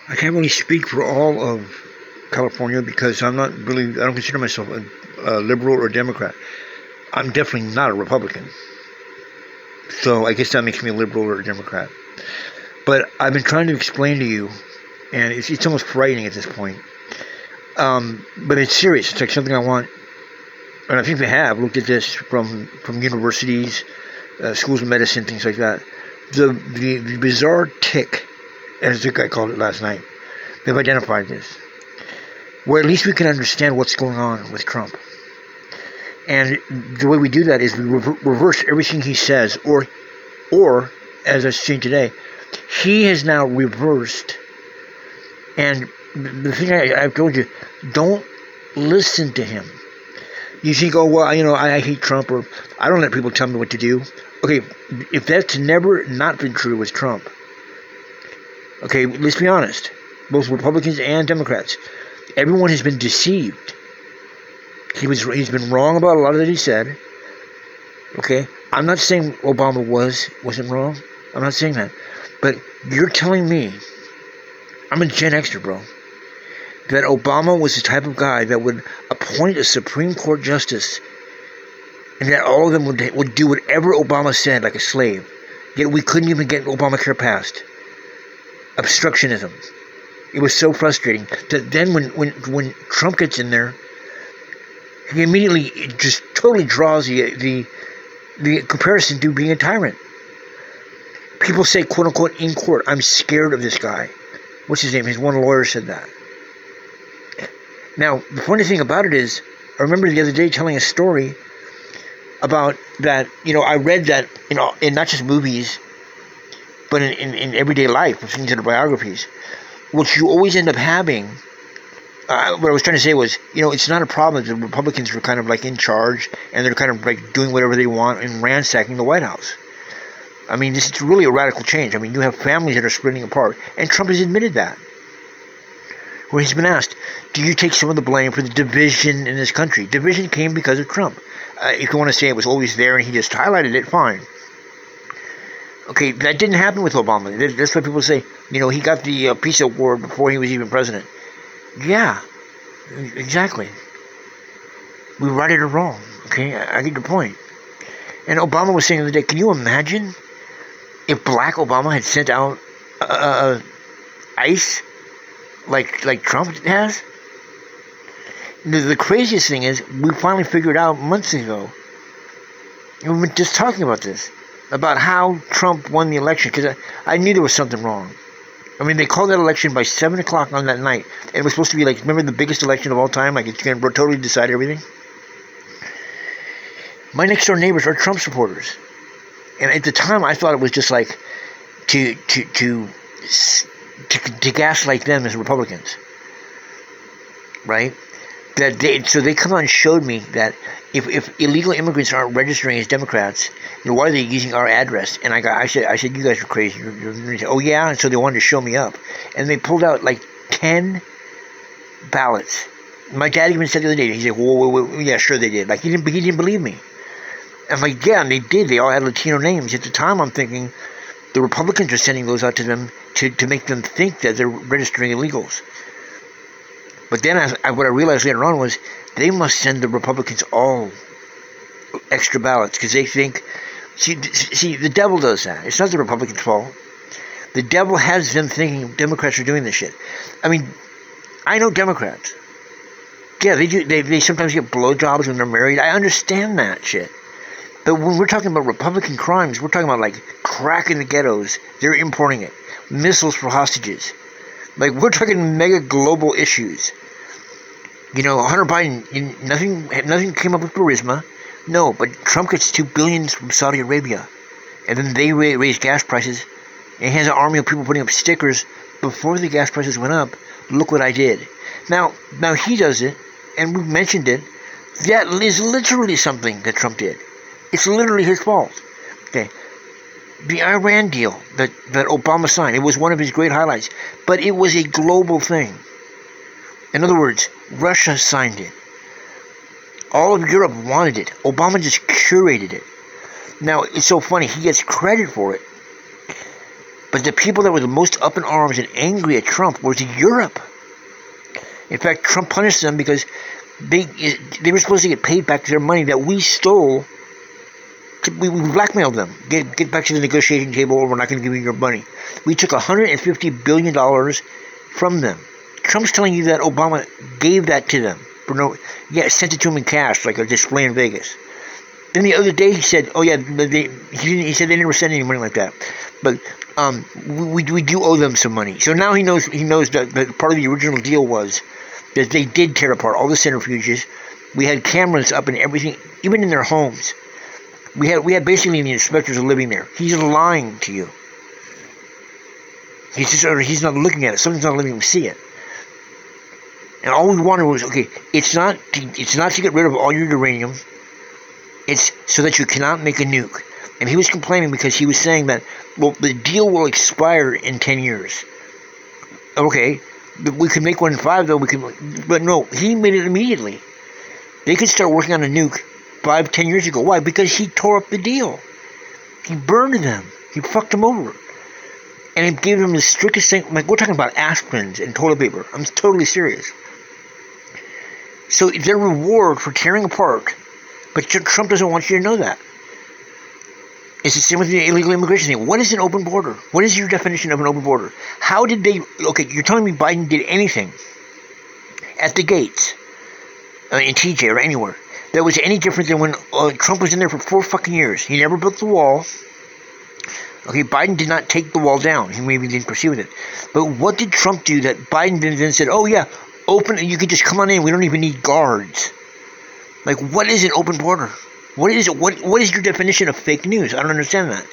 I can't really speak for all of California because I don't consider myself a liberal or Democrat. I'm definitely not a Republican. So I guess that makes me a liberal or a Democrat. But I've been trying to explain to you, and it's almost frightening at this point. But it's serious. It's like something I want, and I think they have looked at this from universities, schools of medicine, things like that. The bizarre tick, as the guy called it last night, they've identified this. Where at least we can understand what's going on with Trump. And the way we do that is we reverse everything he says, or as I've seen today, he has now reversed. And the thing I've told you, don't listen to him. You think, oh, well, I hate Trump, or I don't let people tell me what to do. Okay, if that's never not been true with Trump, okay, let's be honest. Both Republicans and Democrats, everyone has been deceived. He's been wrong about a lot of that he said. Okay, I'm not saying Obama wasn't wrong. I'm not saying that, but you're telling me, I'm a Gen Xer, bro, that Obama was the type of guy that would appoint a Supreme Court justice, and that all of them would do whatever Obama said like a slave. Yet we couldn't even get Obamacare passed. Obstructionism. It was so frustrating that then when Trump gets in there, he immediately just totally draws the comparison to being a tyrant. People say, quote unquote, in court, I'm scared of this guy. What's his name? His one lawyer said that. Now, the funny thing about it is, I remember the other day telling a story about that, I read that, in not just movies, but in everyday life, things that are biographies, what you always end up having, what I was trying to say was, it's not a problem that the Republicans are kind of like in charge, and they're kind of like doing whatever they want and ransacking the White House. I mean, this is really a radical change. I mean, you have families that are splitting apart, and Trump has admitted that. Where he's been asked, do you take some of the blame for the division in this country? Division came because of Trump. If you want to say it was always there and he just highlighted it, fine. Okay, that didn't happen with Obama. That's what people say. He got the Peace Award before he was even president. Yeah, exactly. We righted it wrong. Okay, I get your point. And Obama was saying the other day, can you imagine if Black Obama had sent out ICE like Trump has? The craziest thing is, we finally figured out months ago, and we've been just talking about this, about how Trump won the election, because I knew there was something wrong. I mean, they called that election by 7 o'clock on that night, and it was supposed to be like, remember the biggest election of all time? Like, it's going to totally decide everything? My next door neighbors are Trump supporters. And at the time, I thought it was just like to gaslight them as Republicans. Right? So they come out and showed me that if illegal immigrants aren't registering as Democrats, why are they using our address? And I said, you guys are crazy. Oh yeah, and so they wanted to show me up, and they pulled out like 10 ballots. My dad even said the other day, he said, whoa, yeah, sure they did. Like he didn't believe me. I'm like, yeah, and they did. They all had Latino names. At the time, I'm thinking the Republicans are sending those out to them to make them think that they're registering illegals. But then what I realized later on was they must send the Republicans all extra ballots because they think, see, the devil does that. It's not the Republicans' fault. The devil has them thinking Democrats are doing this shit. I mean, I know Democrats. Yeah, they do. They sometimes get blowjobs when they're married. I understand that shit. But when we're talking about Republican crimes, we're talking about like crack in the ghettos. They're importing it. Missiles for hostages. Like, we're talking mega global issues. Hunter Biden, nothing came up with Burisma. No, but Trump gets $2 billion from Saudi Arabia. And then they raise gas prices. And he has an army of people putting up stickers before the gas prices went up. Look what I did. Now he does it, and we've mentioned it. That is literally something that Trump did. It's literally his fault. Okay. The Iran deal that Obama signed, it was one of his great highlights. But it was a global thing. In other words, Russia signed it. All of Europe wanted it. Obama just curated it. Now, it's so funny. He gets credit for it. But the people that were the most up in arms and angry at Trump was Europe. In fact, Trump punished them because they were supposed to get paid back their money that we stole. We blackmailed them. Get back to the negotiating table, or we're not going to give you your money. We took $150 billion from them. Trump's telling you that Obama gave that to them. Sent it to them in cash, like a display in Vegas. Then the other day he said, "Oh yeah, he said they never sent any money like that." But we do owe them some money. So now he knows that part of the original deal was that they did tear apart all the centrifuges. We had cameras up and everything, even in their homes. We had basically the inspectors living there. He's lying to you. He's not looking at it. Something's not letting him see it. And all we wanted was, okay, it's not to get rid of all your uranium. It's so that you cannot make a nuke. And he was complaining because he was saying that, well, the deal will expire in 10 years. Okay, we could make one in 5, though. But no, he made it immediately. They could start working on a nuke 5-10 years ago. Why? Because he tore up the deal. He burned them. He fucked them over. And he gave them the strictest thing. Like, we're talking about aspirins and toilet paper. I'm totally serious. So their reward for tearing apart, but Trump doesn't want you to know that. It's the same with the illegal immigration thing. What is an open border? What is your definition of an open border? How did they... Okay, you're telling me Biden did anything at the gates, in TJ or anywhere, that was any different than when Trump was in there for 4 fucking years. He never built the wall. Okay, Biden did not take the wall down. He maybe didn't proceed with it. But what did Trump do that Biden then said, oh yeah, open, you can just come on in. We don't even need guards. Like, what is an open border? What is it? What is your definition of fake news? I don't understand that.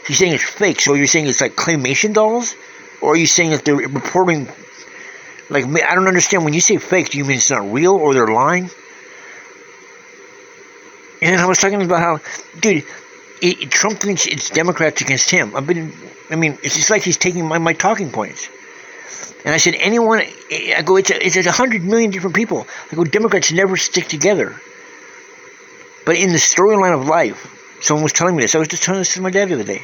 He's saying it's fake, so you're saying it's like claymation dolls? Or are you saying that they're reporting... Like, I don't understand. When you say fake, do you mean it's not real or they're lying? And then I was talking about how, dude, Trump thinks it's Democrats against him. It's just like he's taking my talking points. And I said, I go, it's 100 million different people. I go, Democrats never stick together. But in the storyline of life, someone was telling me this. I was just telling this to my dad the other day.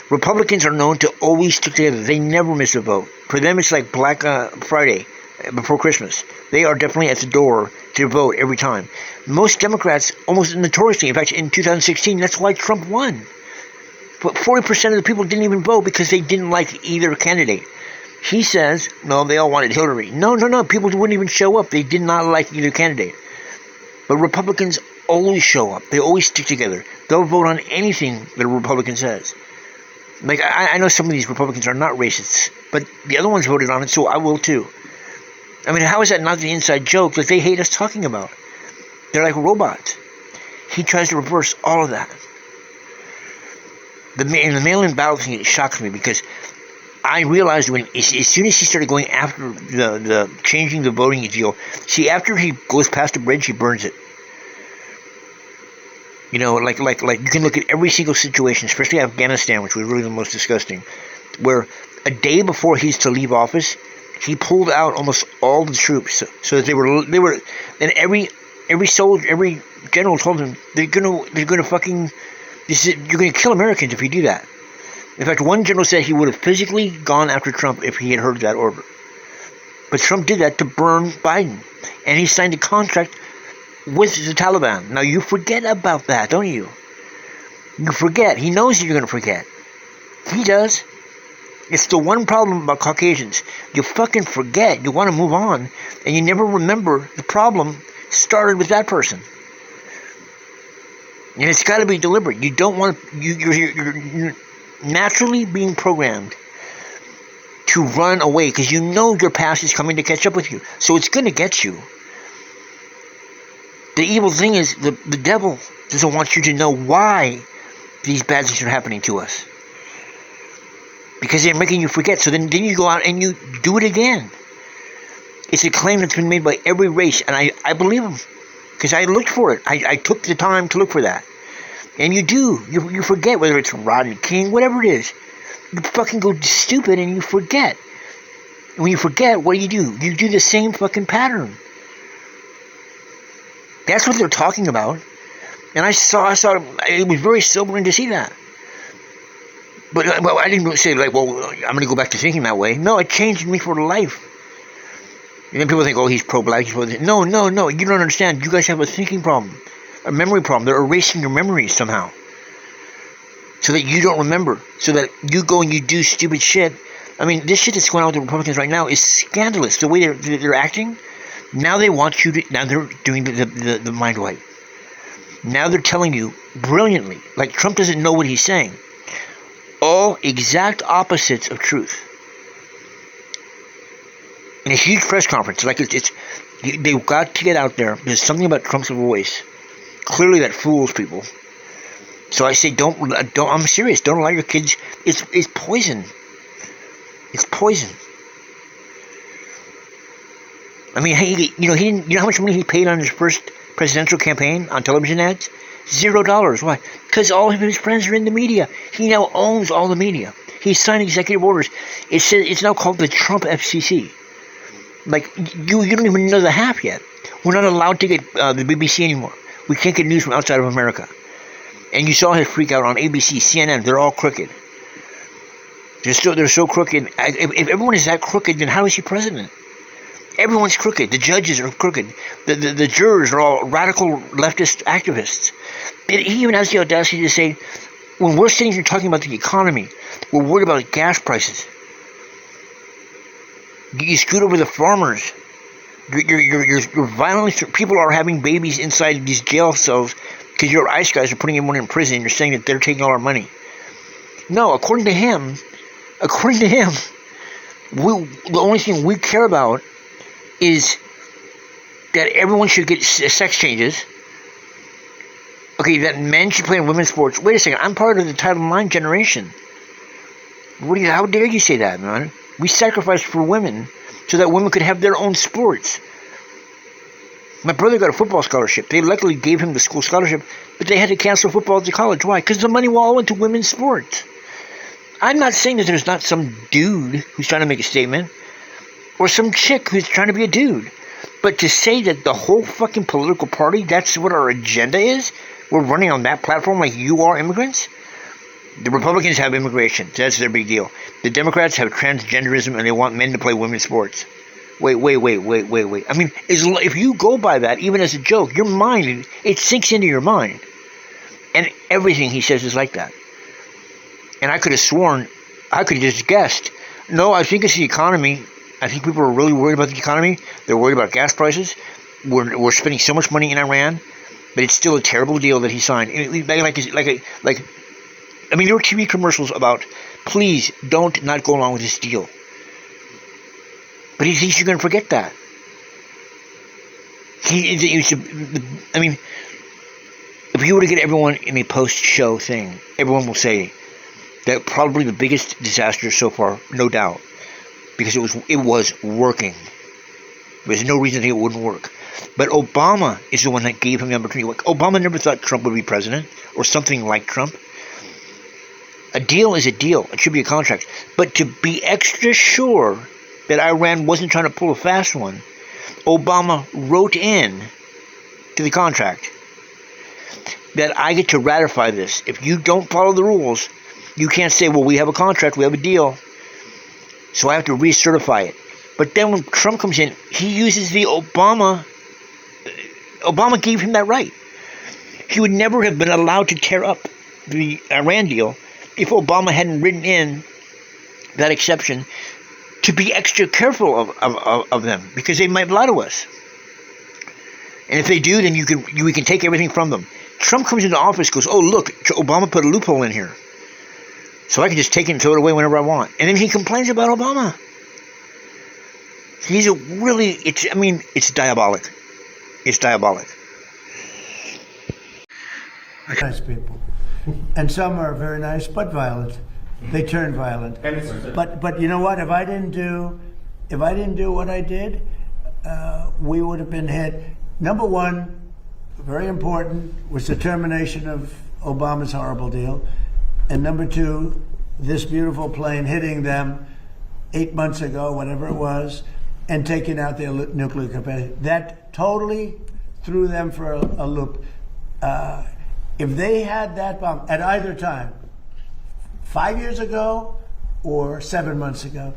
Republicans are known to always stick together. They never miss a vote. For them, it's like Black Friday before Christmas. They are definitely at the door to vote every time. Most Democrats, almost notoriously, in fact, in 2016, that's why Trump won. But 40% of the people didn't even vote because they didn't like either candidate. He says, no, they all wanted Hillary. No, people wouldn't even show up. They did not like either candidate. But Republicans always show up. They always stick together. They'll vote on anything that a Republican says. Like, I know some of these Republicans are not racists, but the other ones voted on it, so I will too. I mean, how is that not the inside joke that they hate us talking about? They're like robots. He tries to reverse all of that. The mail-in ballot thing, it shocks me because I realized as soon as he started going after the changing the voting deal, see, after he goes past the bridge, he burns it. You know, like you can look at every single situation, especially Afghanistan, which was really the most disgusting, where a day before he's to leave office, he pulled out almost all the troops, so that they were, and every soldier, every general told him they're gonna fucking, you're gonna kill Americans if you do that. In fact, one general said he would have physically gone after Trump if he had heard that order. But Trump did that to burn Biden, and he signed a contract with the Taliban. Now, you forget about that, don't you? You forget. He knows you're going to forget. He does. It's the one problem about Caucasians. You fucking forget. You want to move on, and you never remember the problem started with that person. And it's got to be deliberate. You don't want... You're naturally being programmed to run away because you know your past is coming to catch up with you. So it's going to get you. The evil thing is the devil doesn't want you to know why these bad things are happening to us. Because they're making you forget. So then you go out and you do it again. It's a claim that's been made by every race. And I believe them. Because I looked for it. I took the time to look for that. And you do. You forget, whether it's Rodney King, whatever it is. You fucking go stupid and you forget. And when you forget, what do? You do the same fucking pattern. That's what they're talking about. And I saw it was very sobering to see that. But well, I didn't say like, well, I'm going to go back to thinking that way. No, it changed me for life. And then people think, oh, he's pro-black. He's pro-this. No. You don't understand. You guys have a thinking problem, a memory problem. They're erasing your memories somehow, so that you don't remember, so that you go and you do stupid shit. I mean, this shit that's going on with the Republicans right now is scandalous. The way they're acting. Now they want you to. Now they're doing the mind wipe. Now they're telling you brilliantly, like Trump doesn't know what he's saying. All exact opposites of truth. In a huge press conference, like they've got to get out there. There's something about Trump's voice, clearly that fools people. So I say, don't. I'm serious. Don't allow your kids. It's poison. It's poison. I mean, he didn't. You know how much money he paid on his first presidential campaign on television ads? $0. Why? Because all of his friends are in the media. He now owns all the media. He signed executive orders. It's now called the Trump FCC. Like, you don't even know the half yet. We're not allowed to get the BBC anymore. We can't get news from outside of America. And you saw his freak out on ABC, CNN. They're all crooked. They're so crooked. If everyone is that crooked, then how is he president? Everyone's crooked. The judges are crooked. The jurors are all radical leftist activists. And he even has the audacity to say, when we're sitting here talking about the economy, we're worried about gas prices. You screwed over the farmers. You're violently. People are having babies inside these jail cells because your ICE guys are putting everyone in prison. And you're saying that they're taking all our money. No, according to him, the only thing we care about is that everyone should get sex changes. Okay, that men should play in women's sports. Wait a second, I'm part of the Title IX generation. How dare you say that, man? We sacrificed for women so that women could have their own sports. My brother got a football scholarship. They luckily gave him the school scholarship, but they had to cancel football at the college. Why? Because the money all went to women's sports. I'm not saying that there's not some dude who's trying to make a statement, or some chick who's trying to be a dude. But to say that the whole fucking political party, that's what our agenda is, we're running on that platform like you are immigrants? The Republicans have immigration. That's their big deal. The Democrats have transgenderism and they want men to play women's sports. Wait. I mean, if you go by that, even as a joke, your mind, it sinks into your mind. And everything he says is like that. And I could have sworn, I could have just guessed. No, I think it's the economy. I think people are really worried about the economy. They're worried about gas prices. We're spending so much money in Iran, but it's still a terrible deal that he signed. I mean, there were TV commercials about, please don't not go along with this deal. But he thinks you're going to forget that. I mean, if you were to get everyone in a post-show thing, everyone will say that probably the biggest disaster so far, no doubt, because it was working. There's no reason to think it wouldn't work. But Obama is the one that gave him the opportunity. Obama never thought Trump would be president, or something like Trump. A deal is a deal. It should be a contract. But to be extra sure that Iran wasn't trying to pull a fast one, Obama wrote in to the contract that I get to ratify this. If you don't follow the rules, you can't say, well, we have a contract, we have a deal, so I have to recertify it. But then when Trump comes in, he uses the Obama gave him that right. He would never have been allowed to tear up the Iran deal if Obama hadn't written in that exception to be extra careful of them, because they might lie to us. And if they do, then we can take everything from them. Trump comes into office, goes, oh, look, Obama put a loophole in here, so I can just take it and throw it away whenever I want. And then he complains about Obama. He's it's diabolic. It's diabolic. Nice people. And some are very nice, but violent. They turn violent. But you know what? If I didn't do what I did, we would have been hit. Number one, very important, was the termination of Obama's horrible deal. And number two, this beautiful plane hitting them 8 months ago, whatever it was, and taking out their nuclear capacity. That totally threw them for a loop. If they had that bomb at either time, 5 years ago or 7 months ago.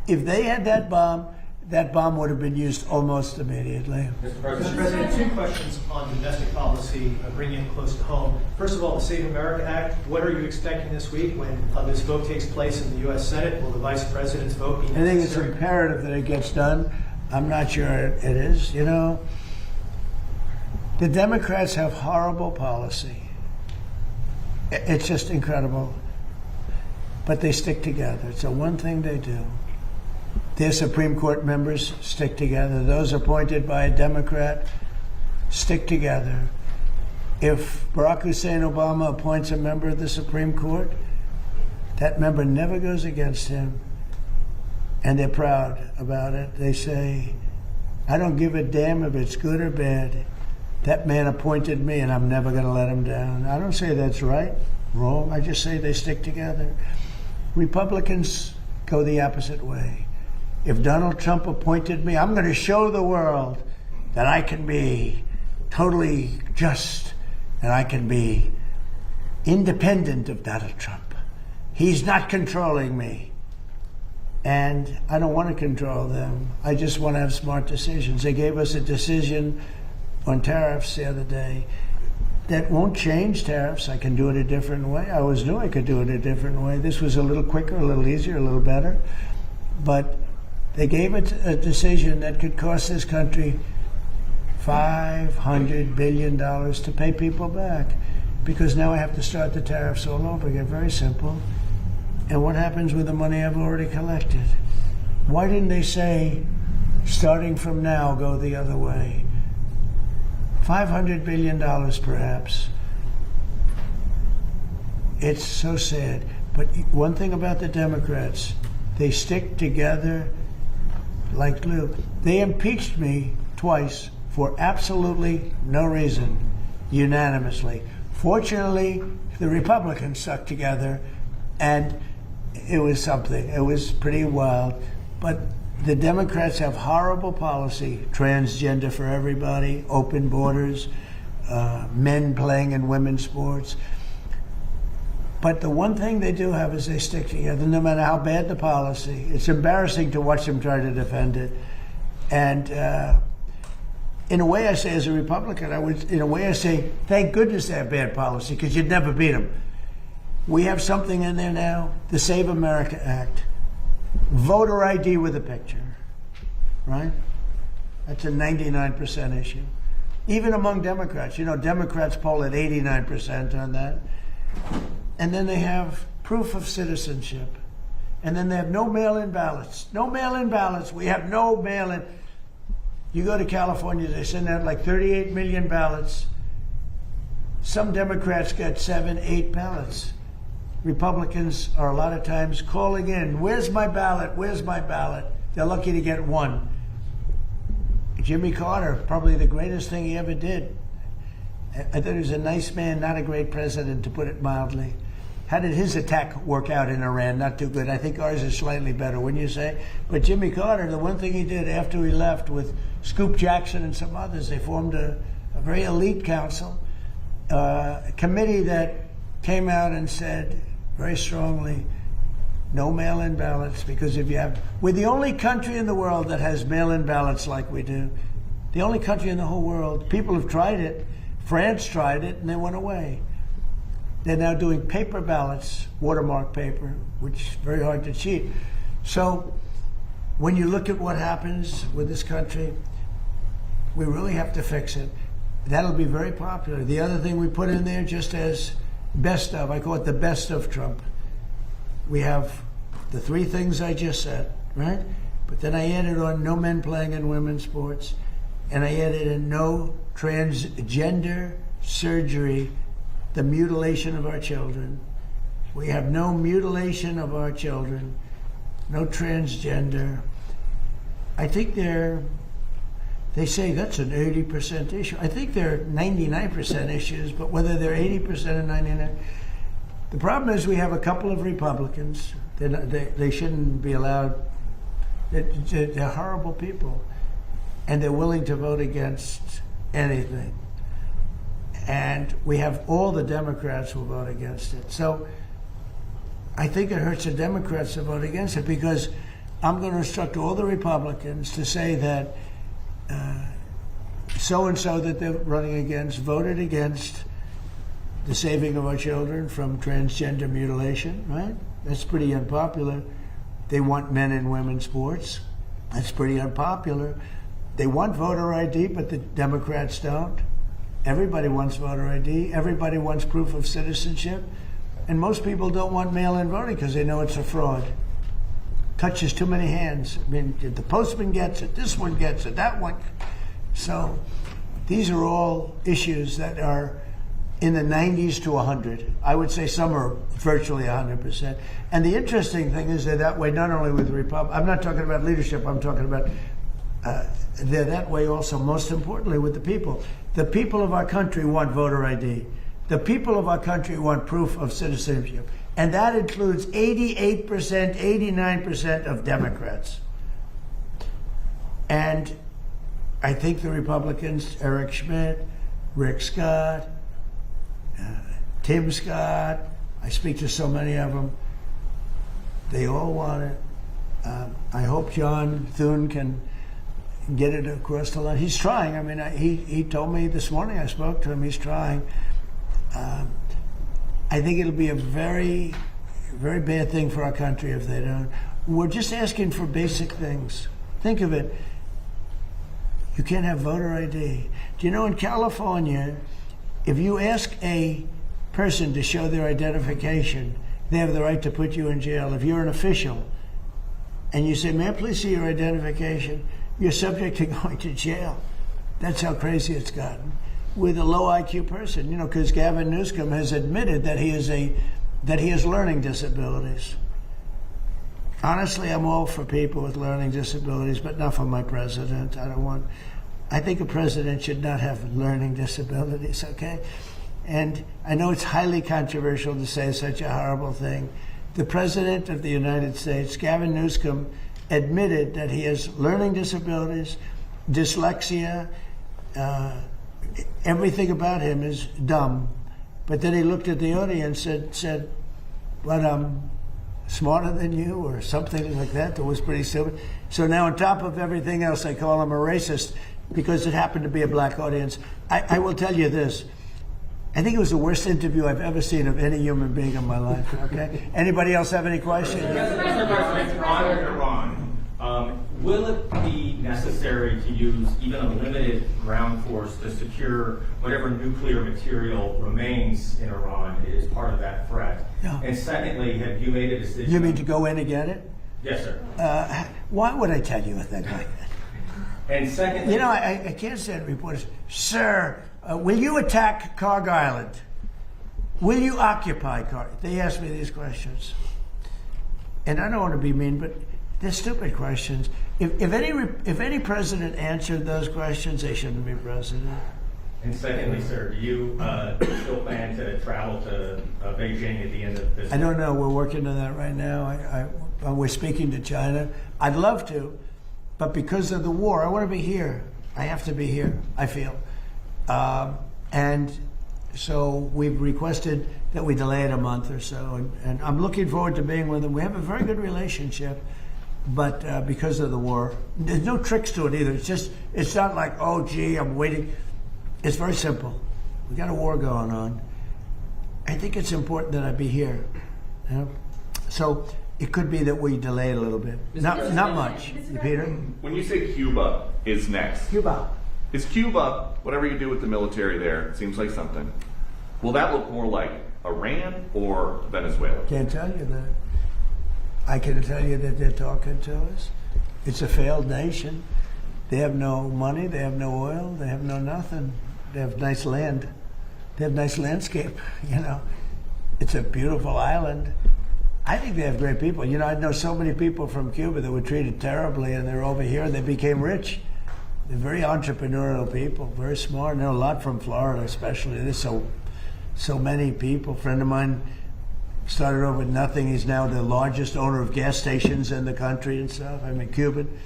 If they had that bomb would have been used almost immediately. Mr. President, two questions on domestic policy, bringing it close to home. First of all, the Save America Act. What are you expecting this week when this vote takes place in the U.S. Senate? Will the Vice President's vote be necessary? I think it's imperative that it gets done. I'm not sure it is. You know, the Democrats have horrible policy. It's just incredible. But they stick together. It's the one thing they do. Their Supreme Court members stick together. Those appointed by a Democrat stick together. If Barack Hussein Obama appoints a member of the Supreme Court, that member never goes against him. And they're proud about it. They say, I don't give a damn if it's good or bad. That man appointed me and I'm never going to let him down. I don't say that's right, wrong. I just say they stick together. Republicans go the opposite way. If Donald Trump appointed me, I'm going to show the world that I can be totally just and I can be independent of Donald Trump. He's not controlling me. And I don't want to control them. I just want to have smart decisions. They gave us a decision on tariffs the other day that won't change tariffs. I can do it a different way. I always knew I could do it a different way. This was a little quicker, a little easier, a little better. But they gave it a decision that could cost this country $500 billion to pay people back, because now I have to start the tariffs all over again. Very simple. And what happens with the money I've already collected? Why didn't they say, starting from now, go the other way? $500 billion perhaps. It's so sad. But one thing about the Democrats, they stick together like glue. They impeached me twice for absolutely no reason, unanimously. Fortunately, the Republicans stuck together, and it was something. It was pretty wild. But the Democrats have horrible policy, transgender for everybody, open borders, men playing in women's sports. But the one thing they do have is they stick together, no matter how bad the policy. It's embarrassing to watch them try to defend it. And in a way, I say, as a Republican, in a way, I say, thank goodness they have bad policy, because you'd never beat them. We have something in there now, the Save America Act. Voter ID with a picture, right? That's a 99% issue. Even among Democrats, you know, Democrats poll at 89% on that. And then they have proof of citizenship. And then they have no mail-in ballots. No mail-in ballots. We have no mail-in. You go to California, they send out like 38 million ballots. Some Democrats get 7, 8 ballots. Republicans are a lot of times calling in, where's my ballot? Where's my ballot? They're lucky to get one. Jimmy Carter, probably the greatest thing he ever did. I thought he was a nice man, not a great president, to put it mildly. How did his attack work out in Iran? Not too good. I think ours is slightly better, wouldn't you say? But Jimmy Carter, the one thing he did after he left with Scoop Jackson and some others, they formed a very elite council, a committee that came out and said very strongly, no mail-in ballots, because if you have, we're the only country in the world that has mail-in ballots like we do. The only country in the whole world. People have tried it. France tried it and they went away. They're now doing paper ballots, watermark paper, which is very hard to cheat. So when you look at what happens with this country, we really have to fix it. That'll be very popular. The other thing we put in there, just as best of, I call it the best of Trump. We have the three things I just said, right? But then I added on no men playing in women's sports, and I added in no transgender surgery, the mutilation of our children. We have no mutilation of our children, no transgender. I think they say that's an 80% issue. I think they're 99% issues, but whether they're 80% or 99%. The problem is we have a couple of Republicans. They shouldn't be allowed. They're horrible people, and they're willing to vote against anything. And we have all the Democrats who vote against it. So I think it hurts the Democrats to vote against it, because I'm going to instruct all the Republicans to say that so-and-so that they're running against voted against the saving of our children from transgender mutilation, right? That's pretty unpopular. They want men and women's sports. That's pretty unpopular. They want voter ID, but the Democrats don't. Everybody wants voter ID. Everybody wants proof of citizenship. And most people don't want mail-in voting because they know it's a fraud. Touches too many hands. I mean, the postman gets it, this one gets it, that one. So these are all issues that are in the 90s to 100. I would say some are virtually 100%. And the interesting thing is they're that way not only with the Republic. I'm not talking about leadership. I'm talking about they're that way also, most importantly, with the people. The people of our country want voter ID. The people of our country want proof of citizenship. And that includes 88%, 89% of Democrats. And I think the Republicans, Eric Schmidt, Rick Scott, Tim Scott, I speak to so many of them, they all want it. I hope John Thune can get it across the line. He's trying. I mean, he told me this morning, I spoke to him, he's trying. I think it'll be a very, very bad thing for our country if they don't. We're just asking for basic things. Think of it. You can't have voter ID. Do you know in California, if you ask a person to show their identification, they have the right to put you in jail. If you're an official and you say, may I please see your identification, you're subject to going to jail. That's how crazy it's gotten with a low IQ person, you know, because Gavin Newsom has admitted that he has learning disabilities. Honestly, I'm all for people with learning disabilities, but not for my president. I think a president should not have learning disabilities, okay? And I know it's highly controversial to say such a horrible thing. The President of the United States, Gavin Newsom, admitted that he has learning disabilities, dyslexia, everything about him is dumb. But then he looked at the audience and said, but I'm smarter than you, or something like that. That was pretty stupid. So now on top of everything else, I call him a racist because it happened to be a black audience. I will tell you this. I think it was the worst interview I've ever seen of any human being in my life, okay? Anybody else have any questions? Will it be necessary to use even a limited ground force to secure whatever nuclear material remains in Iran as part of that threat? Yeah. And secondly, have you made a decision? You mean to go in and get it? Yes, sir. Why would I tell you a thing like that? And secondly... You know, I can't say to reporters, sir, will you attack Carg Island? Will you occupy Carg? They ask me these questions. And I don't want to be mean, but they're stupid questions. If any president answered those questions, they shouldn't be president. And secondly, sir, do you still plan to travel to Beijing at the end of this? I don't know. We're working on that right now. We're speaking to China. I'd love to, but because of the war, I want to be here. I have to be here, I feel. And so we've requested that we delay it a month or so. And I'm looking forward to being with them. We have a very good relationship. But because of the war, there's no tricks to it either. It's not like, oh, gee, I'm waiting. It's very simple. We got a war going on. I think it's important that I be here. You know? So it could be that we delay it a little bit. Not much. Peter? When you say Cuba is next, Cuba. is Cuba, whatever you do with the military there, it seems like something, will that look more like Iran or Venezuela? Can't tell you that. I can tell you that they're talking to us. It's a failed nation. They have no money, they have no oil, they have no nothing. They have nice land. They have nice landscape, you know. It's a beautiful island. I think they have great people. You know, I know so many people from Cuba that were treated terribly and they're over here and they became rich. They're very entrepreneurial people, very smart. I know a lot from Florida especially. There's so many people. A friend of mine started over with nothing. He's now the largest owner of gas stations in the country and stuff. I mean, Cuban.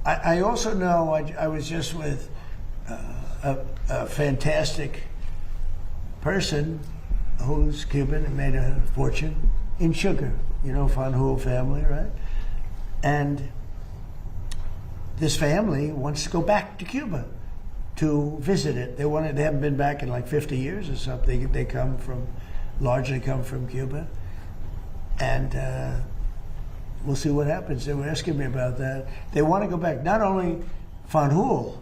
I also know, I was just with a fantastic person who's Cuban and made a fortune. in sugar. You know, Fanjul family, right? And this family wants to go back to Cuba to visit it. They haven't been back in like 50 years or something. They largely come from Cuba. And we'll see what happens. They were asking me about that. They want to go back. Not only Fanjul,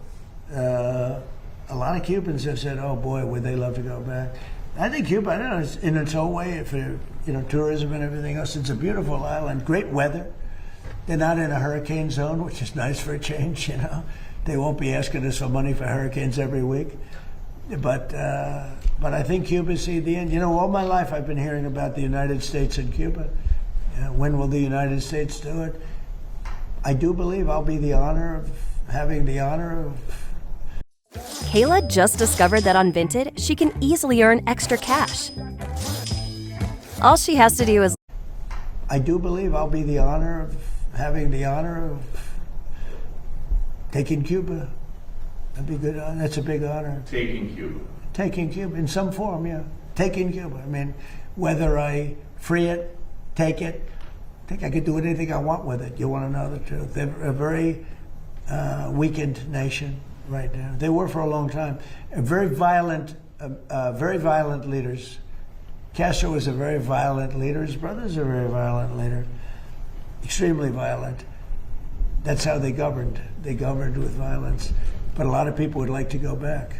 a lot of Cubans have said, oh boy, would they love to go back. I think Cuba, I don't know, it's in its own way, for tourism and everything else, it's a beautiful island, great weather. They're not in a hurricane zone, which is nice for a change, They won't be asking us for money for hurricanes every week. But I think Cuba's see the end. All my life I've been hearing about the United States and Cuba. When will the United States do it? I do believe I'll be having the honor of. Kayla just discovered that on Vinted, she can easily earn extra cash. All she has to do is. I do believe I'll be having the honor of taking Cuba. That'd be good. That's a big honor. Taking Cuba. Taking Cuba in some form, yeah. Taking Cuba. I mean, whether I free it, take it, I think I could do anything I want with it. You want to know the truth? They're a very weakened nation right now. They were for a long time. Very violent leaders. Castro was a very violent leader. His brother's a very violent leader. Extremely violent. That's how they governed. They governed with violence. But a lot of people would like to go back.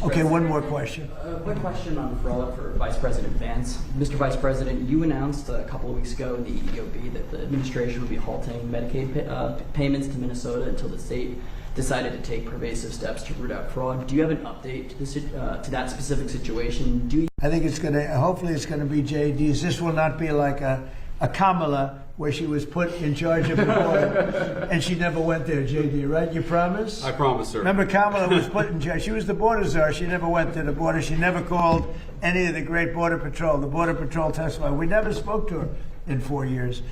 Okay, one more question. A quick question on fraud for Vice President Vance. Mr. Vice President, you announced a couple of weeks ago in the EOB that the administration would be halting Medicaid payments to Minnesota until the state decided to take pervasive steps to root out fraud. Do you have an update to that specific situation? I think hopefully it's going to be JD's. This will not be like a Kamala where she was put in charge of the border and she never went there, JD, right? You promise? I promise, sir. Remember, Kamala was put in charge. She was the border czar. She never went to the border. She never called any of the great border patrol. The border patrol testified. We never spoke to her in 4 years.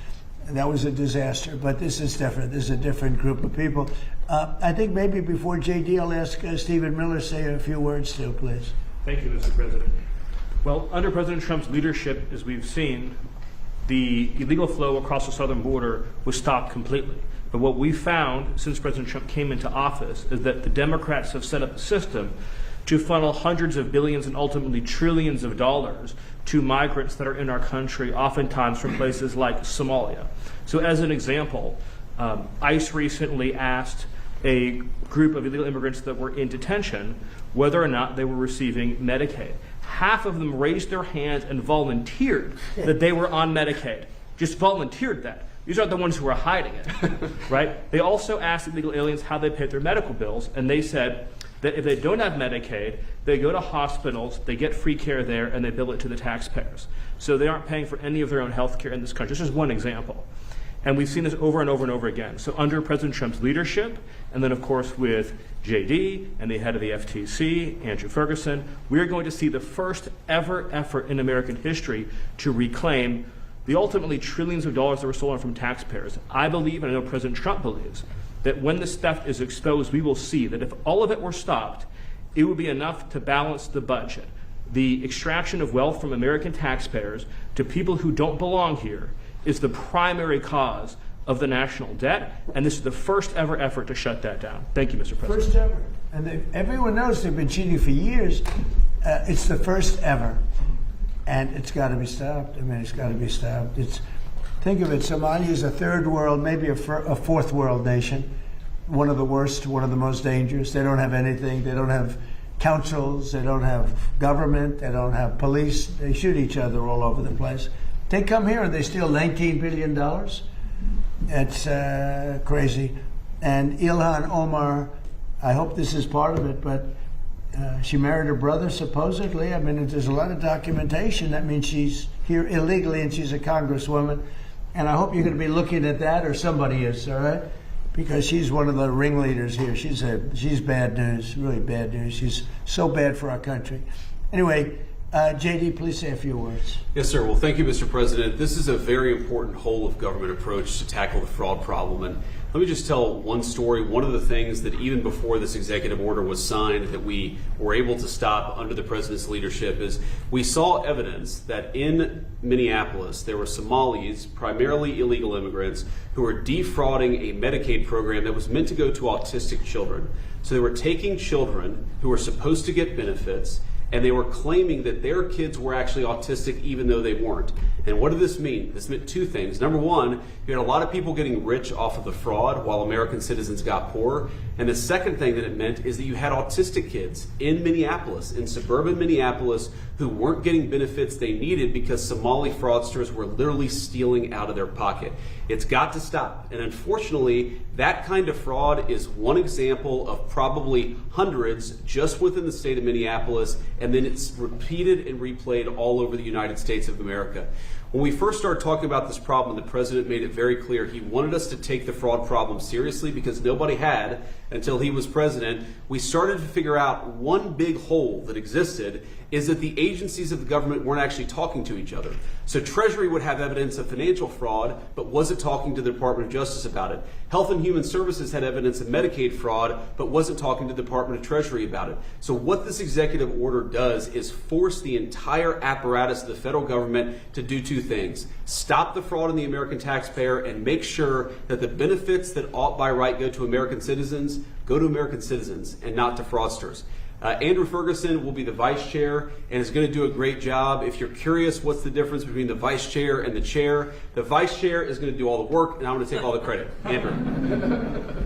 And that was a disaster. But this is different. This is a different group of people. I think maybe before JD, I'll ask Stephen Miller to say a few words still, please. Thank you, Mr. President. Well, under President Trump's leadership, as we've seen, the illegal flow across the southern border was stopped completely. But what we found since President Trump came into office is that the Democrats have set up a system to funnel hundreds of billions and ultimately trillions of dollars to migrants that are in our country, oftentimes from places like Somalia. So as an example, ICE recently asked a group of illegal immigrants that were in detention whether or not they were receiving Medicaid. Half of them raised their hands and volunteered that they were on Medicaid. Just volunteered that. These aren't the ones who are hiding it, right? They also asked illegal aliens how they paid their medical bills, and they said that if they don't have Medicaid, they go to hospitals, they get free care there, and they bill it to the taxpayers. So they aren't paying for any of their own health care in this country. This is one example. And we've seen this over and over and over again. So under President Trump's leadership, and then of course with JD and the head of the FTC, Andrew Ferguson, we are going to see the first ever effort in American history to reclaim the ultimately trillions of dollars that were stolen from taxpayers. I believe, and I know President Trump believes, that when this theft is exposed, we will see that if all of it were stopped, it would be enough to balance the budget. The extraction of wealth from American taxpayers to people who don't belong here is the primary cause of the national debt, and this is the first ever effort to shut that down. Thank you, Mr. President. First ever. And everyone knows they've been cheating for years. It's the first ever. And it's got to be stopped. I mean, it's got to be stopped. Think of it, Somalia is a third world, maybe a fourth world nation. One of the worst, one of the most dangerous. They don't have anything. They don't have councils. They don't have government. They don't have police. They shoot each other all over the place. They come here and they steal $19 billion. It's crazy. And Ilhan Omar, I hope this is part of it, but she married her brother, supposedly. I mean, there's a lot of documentation. That means she's here illegally and she's a congresswoman. And I hope you're going to be looking at that, or somebody is, all right? Because she's one of the ringleaders here. She's bad news, really bad news. She's so bad for our country. Anyway, JD, please say a few words. Yes, sir. Well, thank you, Mr. President. This is a very important whole of government approach to tackle the fraud problem. And let me just tell one story. One of the things that even before this executive order was signed that we were able to stop under the president's leadership is we saw evidence that in Minneapolis there were Somalis, primarily illegal immigrants, who were defrauding a Medicaid program that was meant to go to autistic children. So they were taking children who were supposed to get benefits, and they were claiming that their kids were actually autistic even though they weren't. And what did this mean? This meant two things. Number one, you had a lot of people getting rich off of the fraud while American citizens got poor. And the second thing that it meant is that you had autistic kids in Minneapolis, in suburban Minneapolis, who weren't getting benefits they needed because Somali fraudsters were literally stealing out of their pocket. It's got to stop. And unfortunately, that kind of fraud is one example of probably hundreds just within the state of Minneapolis, and then it's repeated and replayed all over the United States of America. When we first started talking about this problem, the president made it very clear he wanted us to take the fraud problem seriously because nobody had until he was president. We started to figure out one big hole that existed is that the agencies of the government weren't actually talking to each other. So Treasury would have evidence of financial fraud, but wasn't talking to the Department of Justice about it. Health and Human Services had evidence of Medicaid fraud, but wasn't talking to the Department of Treasury about it. So what this executive order does is force the entire apparatus of the federal government to do two things. Stop the fraud in the American taxpayer and make sure that the benefits that ought by right go to American citizens and not to fraudsters. Andrew Ferguson will be the vice chair and is going to do a great job. If you're curious what's the difference between the vice chair and the vice chair is going to do all the work and I'm going to take all the credit. Andrew.